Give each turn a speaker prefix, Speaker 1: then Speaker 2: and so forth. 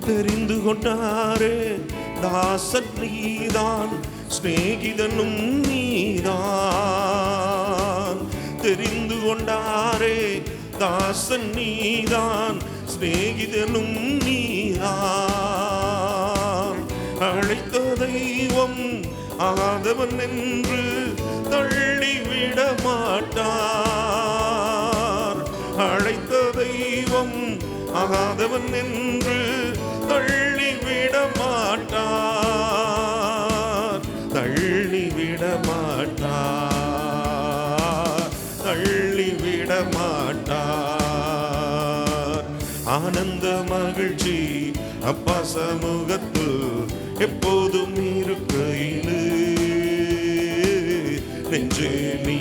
Speaker 1: தெரிந்து கொண்டாரே தாசன் நீதான், சிநேகிதனும் நீதான். தெரிந்து கொண்டாரே தாசன் நீதான், சிநேகிதனும் நீதான். அழைத்த தெய்வம் ஆதவன் என்று தள்ளிவிட மாட்டார். அழைத்த தெய்வம் ஆதவன் என்று தள்ளிவிட மாட்டார். தள்ளிவிட மாட்டார். தள்ளிவிட மாட்டார். ஆனந்த மகிழ்ச்சி அப்பா சமூகத்தில் எப்போதும் இருக்கையிலே நெஞ்சே நீ